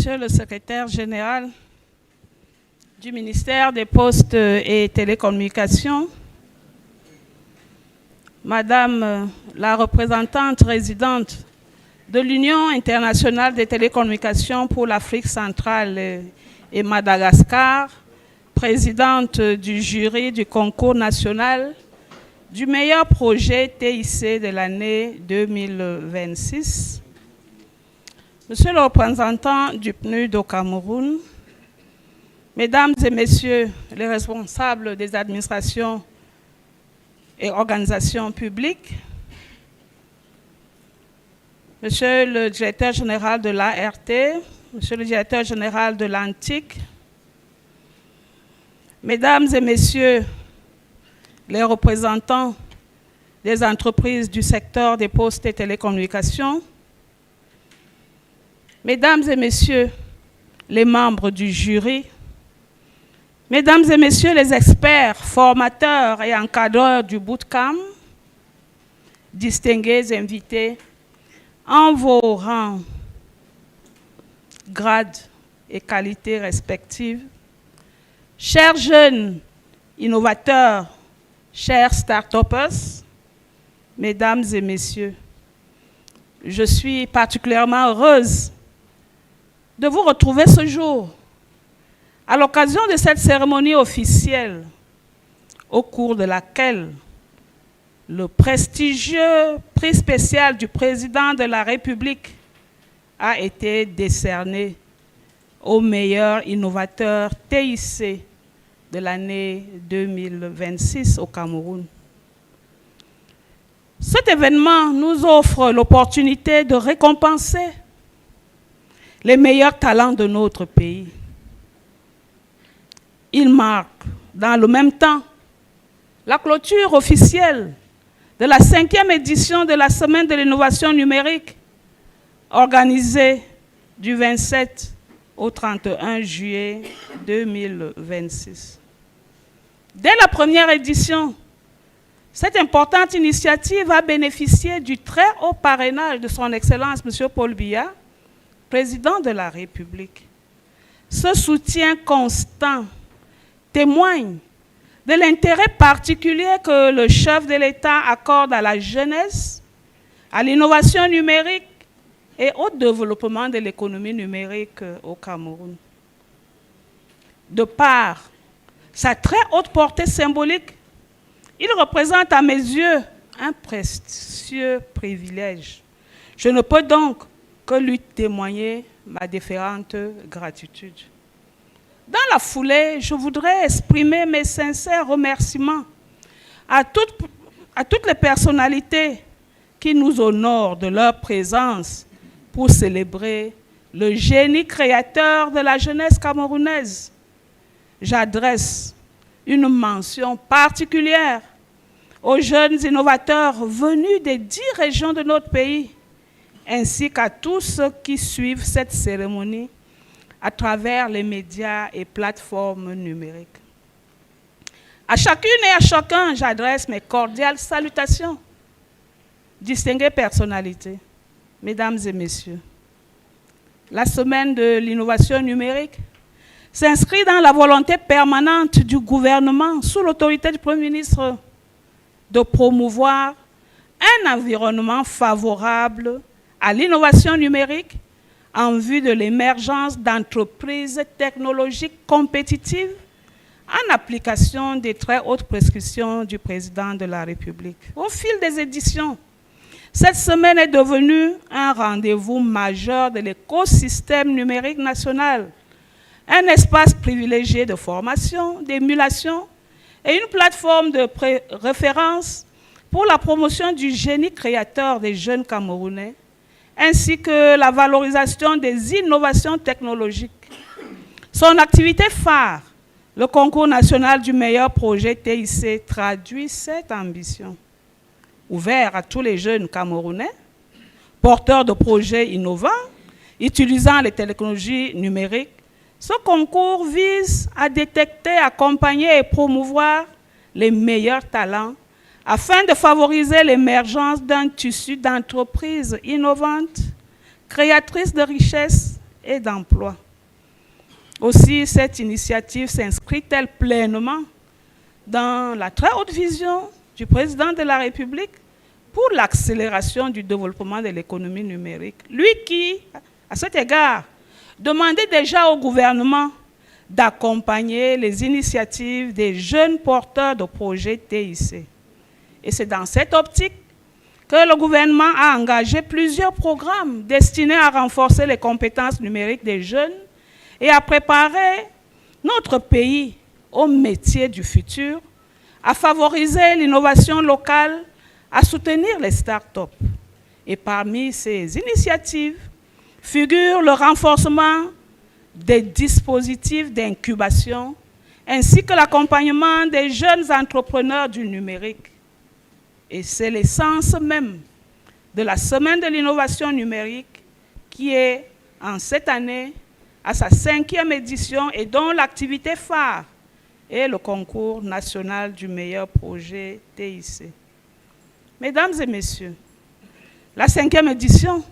Monsieur le secrétaire général du ministère des Postes et Télécommunications, Madame la représentante résidente de l'Union internationale des télécommunications pour l'Afrique centrale et Madagascar, présidente du jury du concours national du meilleur projet TIC de l'année 2026, Monsieur le représentant du PNUD au Cameroun, Mesdames et Messieurs les responsables des administrations et organisations publiques, Monsieur le directeur général de l'ART, Monsieur le directeur général de l'ANTIC, Mesdames et Messieurs les représentants des entreprises du secteur des postes et télécommunications, Mesdames et Messieurs les membres du jury, Mesdames et Messieurs les experts, formateurs et encadreurs du bootcamp, distingués invités en vos rangs, grades et qualités respectives, chers jeunes innovateurs, chers start-upers, Mesdames et Messieurs, je suis particulièrement heureuse de vous retrouver ce jour à l'occasion de cette cérémonie officielle au cours de laquelle le prestigieux prix spécial du président de la République a été décerné au meilleur innovateur TIC de l'année 2026 au Cameroun. Cet événement nous offre l'opportunité de récompenser les meilleurs talents de notre pays. Il marque, dans le même temps, la clôture officielle de la 5e édition de la Semaine de l'innovation numérique, organisée du 27 au 31 juillet 2026. Dès la première édition, cette importante initiative a bénéficié du très haut parrainage de son Excellence M. Paul Biya, président de la République. Ce soutien constant témoigne de l'intérêt particulier que le chef de l'État accorde à la jeunesse, à l'innovation numérique et au développement de l'économie numérique au Cameroun. De par sa très haute portée symbolique, il représente à mes yeux un précieux privilège. Je ne peux donc que lui témoigner ma déférente gratitude. Dans la foulée, je voudrais exprimer mes sincères remerciements à toutes les personnalités qui nous honorent de leur présence pour célébrer le génie créateur de la jeunesse camerounaise. J'adresse une mention particulière aux jeunes innovateurs venus des 10 régions de notre pays, ainsi qu'à tous ceux qui suivent cette cérémonie à travers les médias et plateformes numériques. À chacune et à chacun, j'adresse mes cordiales salutations. Distinguées personnalités, Mesdames et Messieurs, la Semaine de l'innovation numérique s'inscrit dans la volonté permanente du gouvernement, sous l'autorité du Premier ministre, de promouvoir un environnement favorable à l'innovation numérique en vue de l'émergence d'entreprises technologiques compétitives en application des très hautes prescriptions du président de la République. Au fil des éditions, cette semaine est devenue un rendez-vous majeur de l'écosystème numérique national, un espace privilégié de formation, d'émulation et une plateforme de référence pour la promotion du génie créateur des jeunes Camerounais, ainsi que la valorisation des innovations technologiques. Son activité phare, le concours national du meilleur projet TIC, traduit cette ambition. Ouvert à tous les jeunes Camerounais, porteurs de projets innovants, utilisant les technologies numériques, ce concours vise à détecter, accompagner et promouvoir les meilleurs talents afin de favoriser l'émergence d'un tissu d'entreprises innovantes, créatrices de richesses et d'emploi. Aussi, cette initiative s'inscrit-elle pleinement dans la très haute vision du président de la République pour l'accélération du développement de l'économie numérique. Lui qui, à cet égard, demandait déjà au gouvernement d'accompagner les initiatives des jeunes porteurs de projets TIC. Et c'est dans cette optique que le gouvernement a engagé plusieurs programmes destinés à renforcer les compétences numériques des jeunes et à préparer notre pays aux métiers du futur, à favoriser l'innovation locale, à soutenir les start-up. Et parmi ces initiatives figure le renforcement des dispositifs d'incubation ainsi que l'accompagnement des jeunes entrepreneurs du numérique. Et c'est l'essence même de la Semaine de l'innovation numérique qui est, en cette année, à sa 5e édition et dont l'activité phare est le concours national du meilleur projet TIC. Mesdames et messieurs, la 5e édition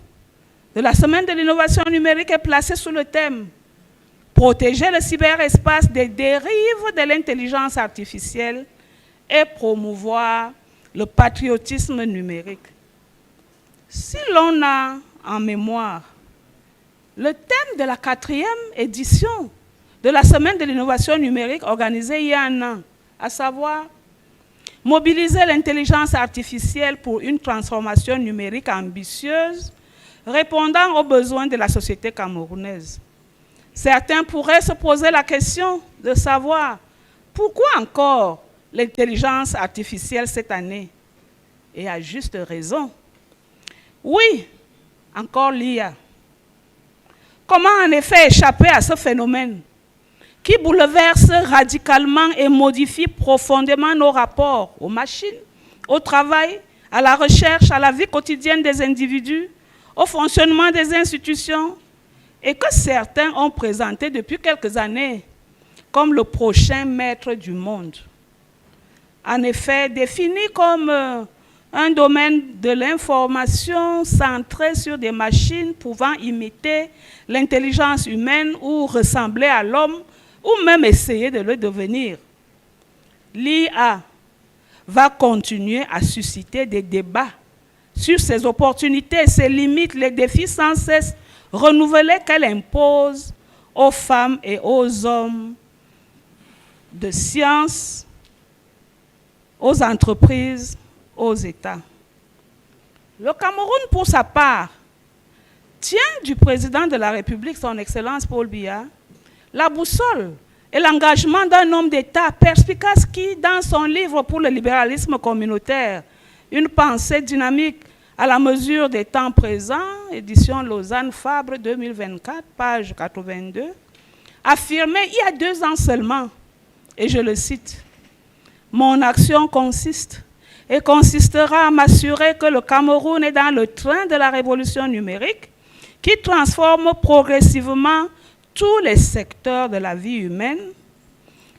de la Semaine de l'innovation numérique est placée sous le thème « Protéger le cyberespace des dérives de l'intelligence artificielle et promouvoir le patriotisme numérique ». Si l'on a en mémoire le thème de la 4e édition de la Semaine de l'innovation numérique organisée il y a un an, à savoir mobiliser l'intelligence artificielle pour une transformation numérique ambitieuse répondant aux besoins de la société camerounaise. Certains pourraient se poser la question de savoir pourquoi encore l'intelligence artificielle cette année, et à juste raison. Oui, encore l'IA. Comment en effet échapper à ce phénomène qui bouleverse radicalement et modifie profondément nos rapports aux machines, au travail, à la recherche, à la vie quotidienne des individus, au fonctionnement des institutions, et que certains ont présenté depuis quelques années comme le prochain maître du monde. En effet, défini comme un domaine de l'information centré sur des machines pouvant imiter l'intelligence humaine ou ressembler à l'homme, ou même essayer de le devenir. L'IA va continuer à susciter des débats sur ses opportunités, ses limites, les défis sans cesse renouvelés qu'elle impose aux femmes et aux hommes de science, aux entreprises, aux États. Le Cameroun, pour sa part, tient du président de la République, son Excellence Paul Biya, la boussole et l'engagement d'un homme d'État perspicace qui, dans son livre pour le libéralisme communautaire, une pensée dynamique à la mesure des temps présents, édition Lausanne-Fabre 2024, page 82, affirmait il y a 2 ans seulement, et je le cite, « Mon action consiste et consistera à m'assurer que le Cameroun est dans le train de la révolution numérique qui transforme progressivement tous les secteurs de la vie humaine,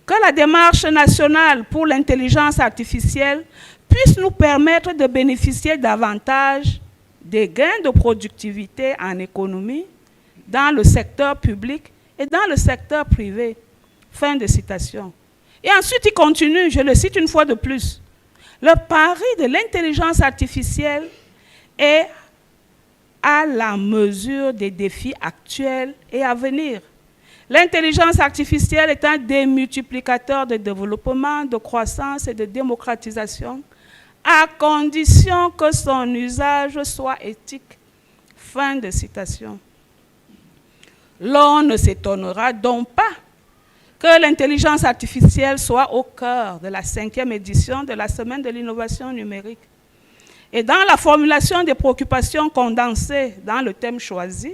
que la démarche nationale pour l'intelligence artificielle puisse nous permettre de bénéficier davantage des gains de productivité en économie dans le secteur public et dans le secteur privé. » Fin de citation. Et ensuite, il continue, je le cite une fois de plus. Le pari de l'intelligence artificielle est à la mesure des défis actuels et à venir. L'intelligence artificielle est un démultiplicateur de développement, de croissance et de démocratisation, à condition que son usage soit éthique. Fin de citation. L'on ne s'étonnera donc pas que l'intelligence artificielle soit au cœur de la 5e édition de la Semaine de l'innovation numérique. Et dans la formulation des préoccupations condensées dans le thème choisi,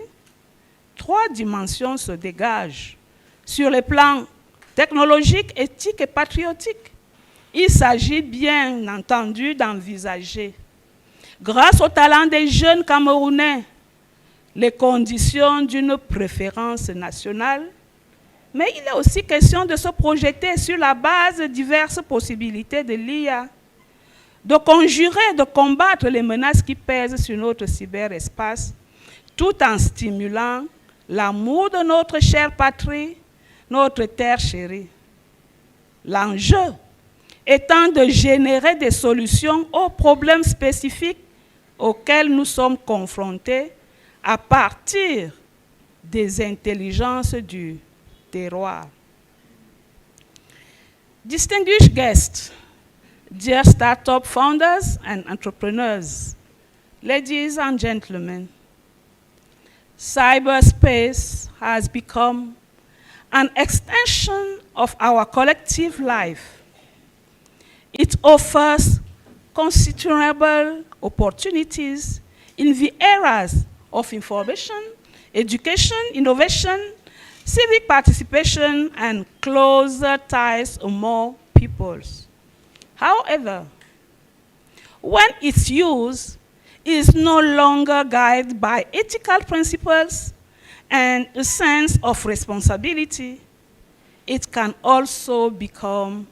3 dimensions se dégagent sur les plans technologiques, éthiques et patriotiques. Il s'agit bien entendu d'envisager, grâce au talent des jeunes Camerounais, les conditions d'une préférence nationale, mais il est aussi question de se projeter sur la base de diverses possibilités de l'IA, de conjurer, de combattre les menaces qui pèsent sur notre cyberespace, tout en stimulant l'amour de notre chère patrie, notre terre chérie. L'enjeu étant de générer des solutions aux problèmes spécifiques auxquels nous sommes confrontés à partir des intelligences du terroir. Distinguished guests, dear startup founders and entrepreneurs, ladies and gentlemen, cyberspace has become an extension of our collective life. It offers considerable opportunities in the areas of information, education, innovation, civic participation, and closer ties among peoples. However, when its use is no longer guided by ethical principles and a sense of responsibility, it can also become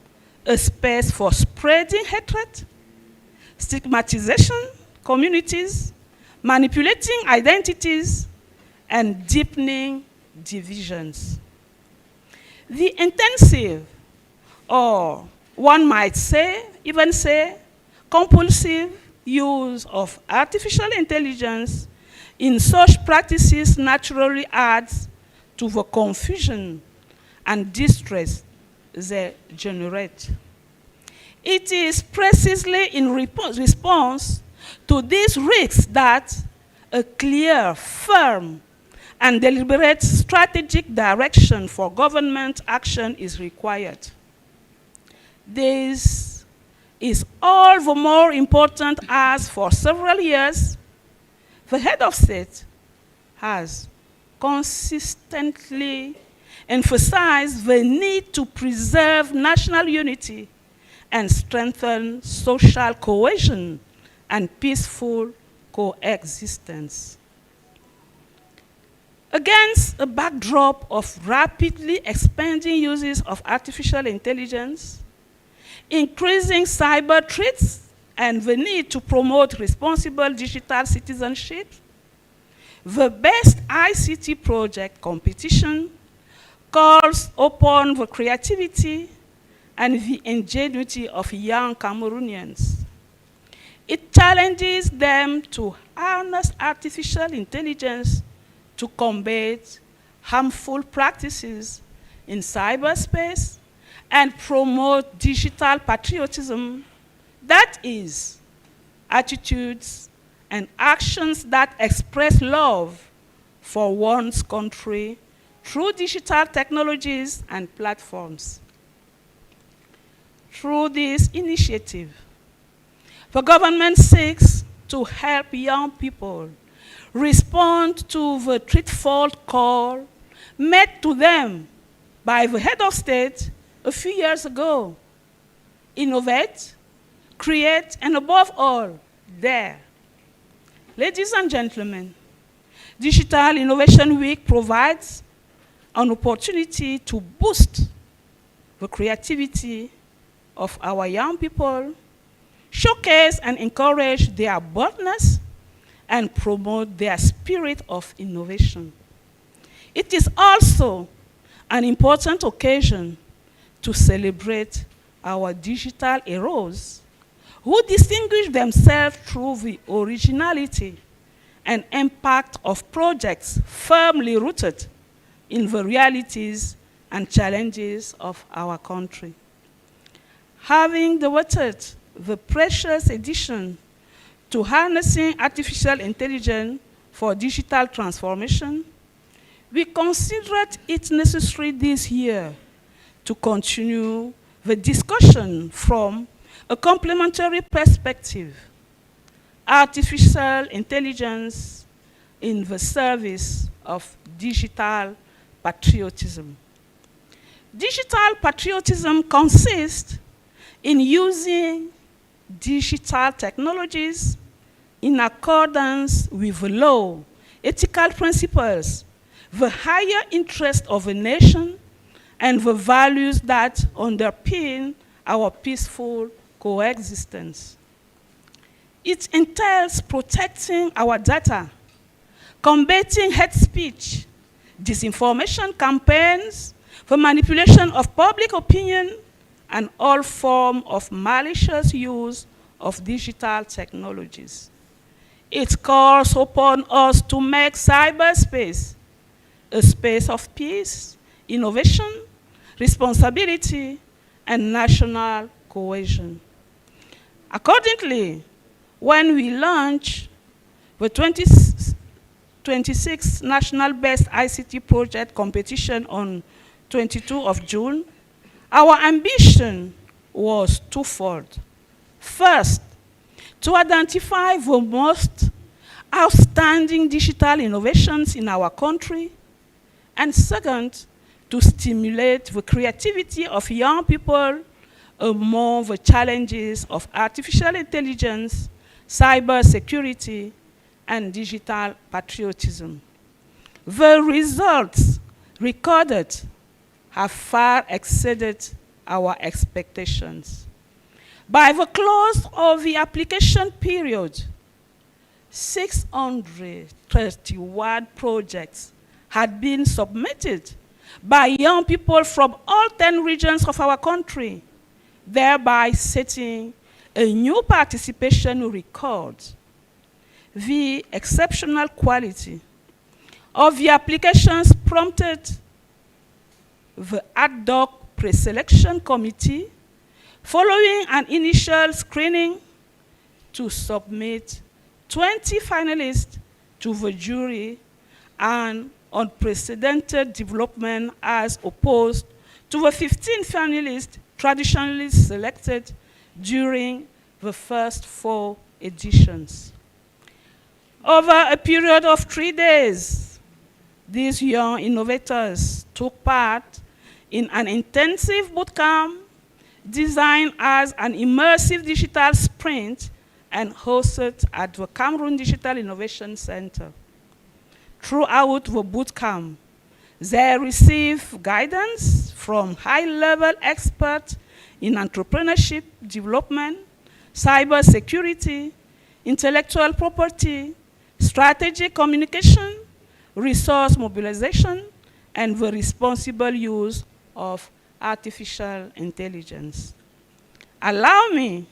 a space for spreading hatred, stigmatization communities, manipulating identities, and deepening divisions. The intensive, or one might say, even say, compulsive use of artificial intelligence in such practices naturally adds to the confusion and distress they generate. It is precisely in response to these risks that a clear, firm, and deliberate strategic direction for government action is required. This is all the more important as for several years, the head of state has consistently emphasized the need to preserve national unity and strengthen social cohesion and peaceful coexistence. Against a backdrop of rapidly expanding uses of artificial intelligence, increasing cyber threats, and the need to promote responsible digital citizenship, the Best ICT Project competition calls upon the creativity and the ingenuity of young Cameroonians. It challenges them to harness artificial intelligence to combat harmful practices in cyberspace and promote digital patriotism, that is, attitudes and actions that express love for one's country through digital technologies and platforms. Through this initiative, the government seeks to help young people respond to the threefold call made to them by the head of state a few years ago. Innovate, create, and above all, dare. Ladies and gentlemen, Digital Innovation Week provides an opportunity to boost the creativity of our young people, showcase and encourage their boldness, and promote their spirit of innovation. It is also an important occasion to celebrate our digital heroes who distinguish themselves through the originality and impact of projects firmly rooted in the realities and challenges of our country. Having devoted the precious edition to harnessing artificial intelligence for digital transformation, we considered it necessary this year to continue the discussion from a complementary perspective: artificial intelligence in the service of digital patriotism. Digital patriotism consists in using digital technologies in accordance with the law, ethical principles, the higher interest of a nation, and the values that underpin our peaceful coexistence. It entails protecting our data, combating hate speech, disinformation campaigns, the manipulation of public opinion, and all forms of malicious use of digital technologies. It calls upon us to make cyberspace a space of peace, innovation, responsibility, and national cohesion. Accordingly, when we launch the 2026 National Best ICT Project competition on 22 of June, our ambition was twofold. First, to identify the most outstanding digital innovations in our country, and second, to stimulate the creativity of young people among the challenges of artificial intelligence, cybersecurity, and digital patriotism. The results recorded have far exceeded our expectations. By the close of the application period, 631 projects had been submitted by young people from all 10 regions of our country, thereby setting a new participation record. The exceptional quality of the applications prompted the ad hoc pre-selection committee, following an initial screening, to submit 20 finalists to the jury, an unprecedented development as opposed to the 15 finalists traditionally selected during the first 4 editions. Over a period of 3 days, these young innovators took part in an intensive bootcamp designed as an immersive digital sprint and hosted at the Cameroon Digital Innovation Center. Throughout the bootcamp, they received guidance from high-level experts in entrepreneurship development, cybersecurity, intellectual property, strategic communication, resource mobilization, and the responsible use of artificial intelligence. Allow me,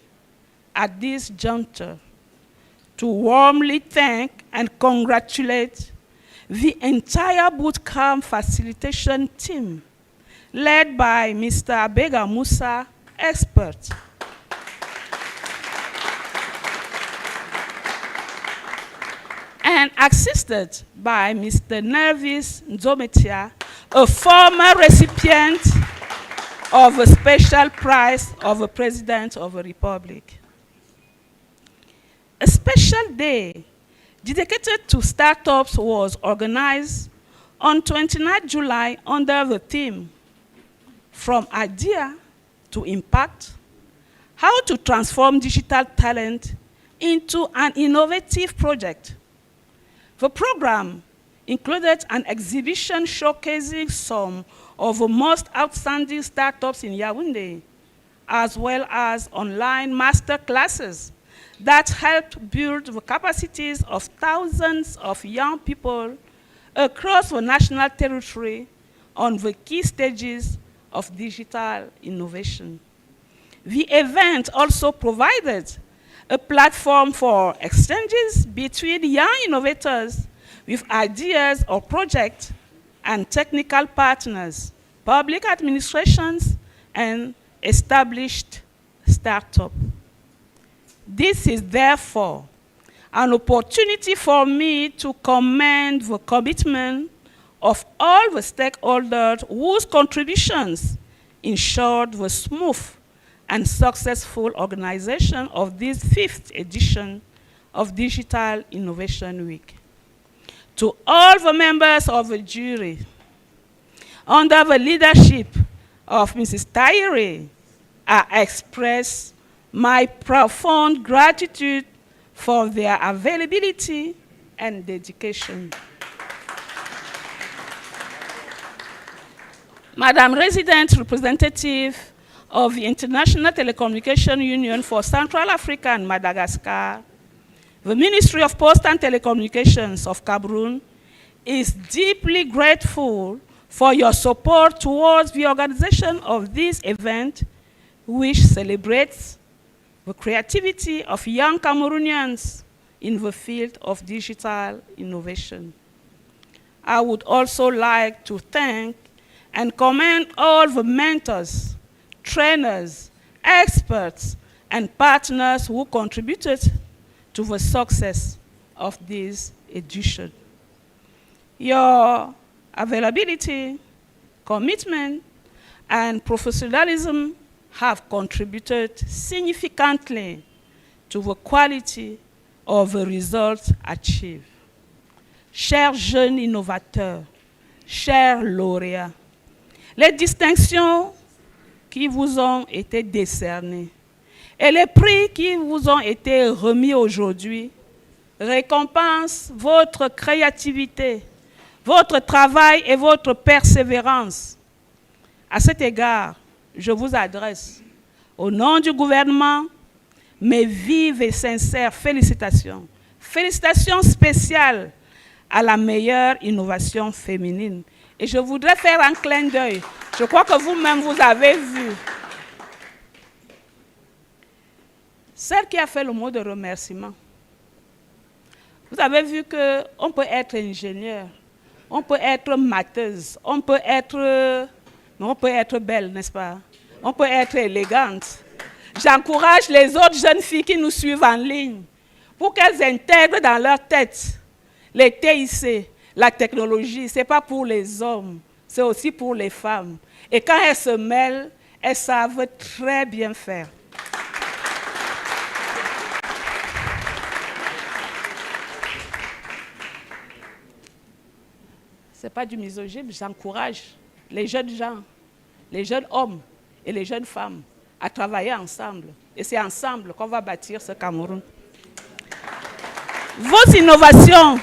at this juncture, to warmly thank and congratulate the entire bootcamp facilitation team, led by Mr. Abega Musa, expert. And assisted by Mr. Nervis Nzometia, a former recipient of a special prize of the President of the Republic. A special day dedicated to startups was organized on 29 July under the theme, From Idea to Impact, How to Transform Digital Talent into an Innovative Project. The program included an exhibition showcasing some of the most outstanding startups in Yaoundé, as well as online master classes that helped build the capacities of thousands of young people across the national territory on the key stages of digital innovation. The event also provided a platform for exchanges between young innovators with ideas or projects and technical partners, public administrations, and established startups. This is therefore an opportunity for me to commend the commitment of all the stakeholders whose contributions ensured the smooth and successful organization of this 5th edition of Digital Innovation Week. To all the members of the jury, under the leadership of Mrs. Taire, I express my profound gratitude for their availability and dedication. Madam Resident Representative of the International Telecommunication Union for Central Africa and Madagascar, the Ministry of Post and Telecommunications of Cameroon, is deeply grateful for your support towards the organization of this event, which celebrates the creativity of young Cameroonians in the field of digital innovation. I would also like to thank and commend all the mentors, trainers, experts, and partners who contributed to the success of this edition. Your availability, commitment, and professionalism have contributed significantly to the quality of the results achieved. Chers jeunes innovateurs, chers lauréats, les distinctions qui vous ont été décernées et les prix qui vous ont été remis aujourd'hui récompensent votre créativité, votre travail et votre persévérance. À cet égard, je vous adresse, au nom du gouvernement, mes vives et sincères félicitations. Félicitations spéciales à la meilleure innovation féminine. Et je voudrais faire un clin d'œil. Je crois que vous-même, vous avez vu. Celle qui a fait le mot de remerciement. Vous avez vu qu'on peut être ingénieur, on peut être matheuse, on peut être belle, n'est-ce pas? On peut être élégante. J'encourage les autres jeunes filles qui nous suivent en ligne pour qu'elles intègrent dans leur tête les TIC, la technologie. Ce n'est pas pour les hommes, c'est aussi pour les femmes. Et quand elles se mêlent, elles savent très bien faire. Ce n'est pas du misogyne, j'encourage les jeunes gens, les jeunes hommes et les jeunes femmes à travailler ensemble. Et c'est ensemble qu'on va bâtir ce Cameroun. Vos innovations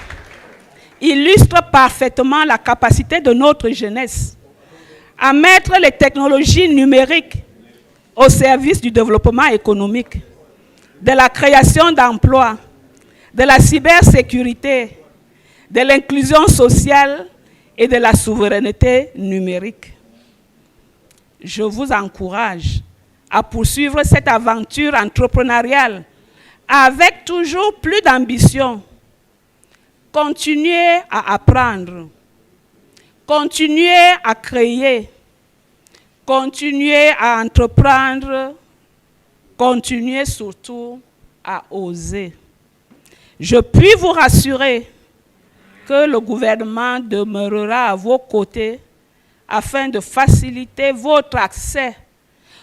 illustrent parfaitement la capacité de notre jeunesse à mettre les technologies numériques au service du développement économique, de la création d'emplois, de la cybersécurité, de l'inclusion sociale et de la souveraineté numérique. Je vous encourage à poursuivre cette aventure entrepreneuriale avec toujours plus d'ambition. Continuez à apprendre, continuez à créer, continuez à entreprendre, continuez surtout à oser. Je puis vous rassurer que le gouvernement demeurera à vos côtés afin de faciliter votre accès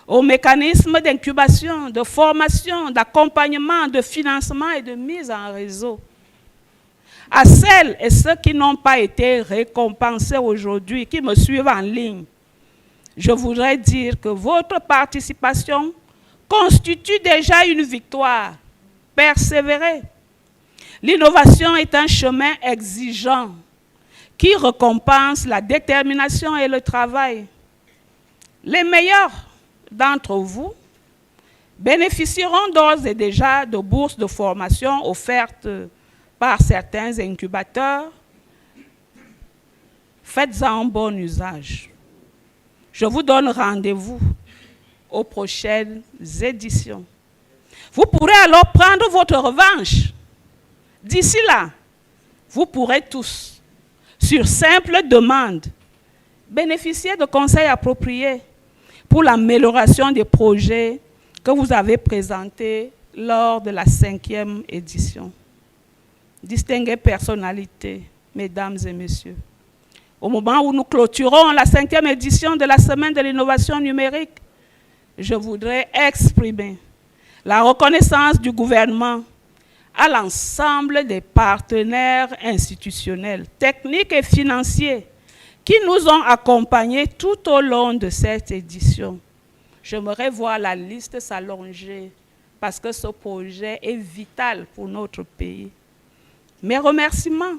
aux mécanismes d'incubation, de formation, d'accompagnement, de financement et de mise en réseau. À celles et ceux qui n'ont pas été récompensés aujourd'hui, qui me suivent en ligne, je voudrais dire que votre participation constitue déjà une victoire. Persévérez. L'innovation est un chemin exigeant qui récompense la détermination et le travail. Les meilleurs d'entre vous bénéficieront d'ores et déjà de bourses de formation offertes par certains incubateurs. Faites-en un bon usage. Je vous donne rendez-vous aux prochaines éditions. Vous pourrez alors prendre votre revanche. D'ici là, vous pourrez tous, sur simple demande, bénéficier de conseils appropriés pour l'amélioration des projets que vous avez présentés lors de la 5e édition. Distinguées personnalités, mesdames et messieurs, au moment où nous clôturons la 5e édition de la Semaine de l'innovation numérique, je voudrais exprimer la reconnaissance du gouvernement à l'ensemble des partenaires institutionnels, techniques et financiers qui nous ont accompagnés tout au long de cette édition. J'aimerais voir la liste s'allonger parce que ce projet est vital pour notre pays. Mes remerciements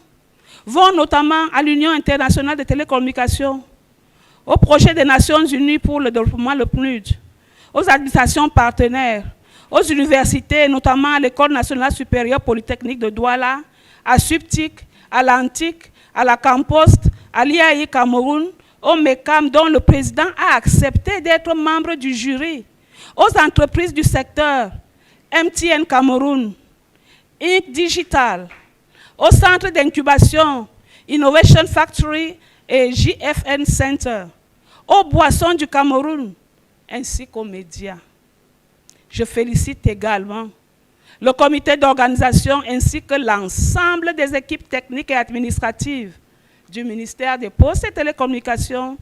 vont notamment à l'Union internationale des télécommunications, au projet des Nations Unies pour le développement, le PNUD, aux administrations partenaires, aux universités, notamment à l'École nationale supérieure polytechnique de Douala, à SUPTIC, à l'Antique, à la Campost, à l'IAI Cameroun, au MECAM, dont le président a accepté d'être membre du jury, aux entreprises du secteur, MTN Cameroun, Inc Digital, au centre d'incubation Innovation Factory et JFN Center, aux boissons du Cameroun, ainsi qu'aux médias. Je félicite également le comité d'organisation ainsi que l'ensemble des équipes techniques et administratives du ministère des Postes et Télécommunications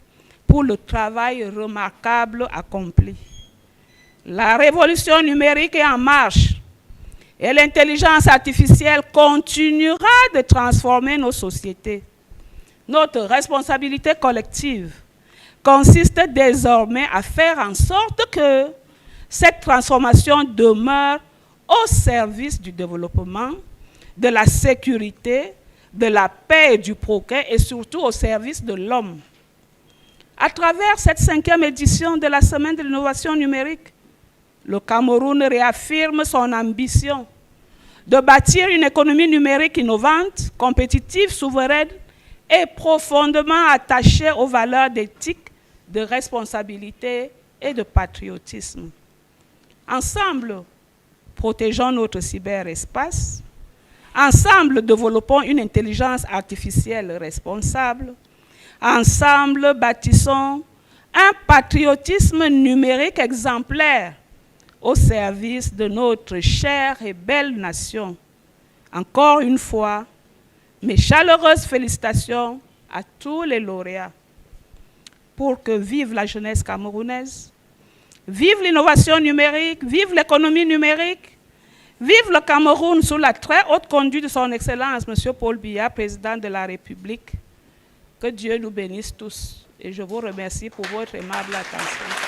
pour le travail remarquable accompli. La révolution numérique est en marche et l'intelligence artificielle continuera de transformer nos sociétés. Notre responsabilité collective consiste désormais à faire en sorte que cette transformation demeure au service du développement, de la sécurité, de la paix et du progrès et surtout au service de l'homme. À travers cette 5e édition de la Semaine de l'innovation numérique, le Cameroun réaffirme son ambition de bâtir une économie numérique innovante, compétitive, souveraine et profondément attachée aux valeurs d'éthique, de responsabilité et de patriotisme. Ensemble, protégeons notre cyberespace. Ensemble, développons une intelligence artificielle responsable. Ensemble, bâtissons un patriotisme numérique exemplaire au service de notre chère et belle nation. Encore une fois, mes chaleureuses félicitations à tous les lauréats. Pour que vive la jeunesse camerounaise, vive l'innovation numérique, vive l'économie numérique, vive le Cameroun sous la très haute conduite de son Excellence, M. Paul Biya, président de la République. Que Dieu nous bénisse tous. Et je vous remercie pour votre aimable attention.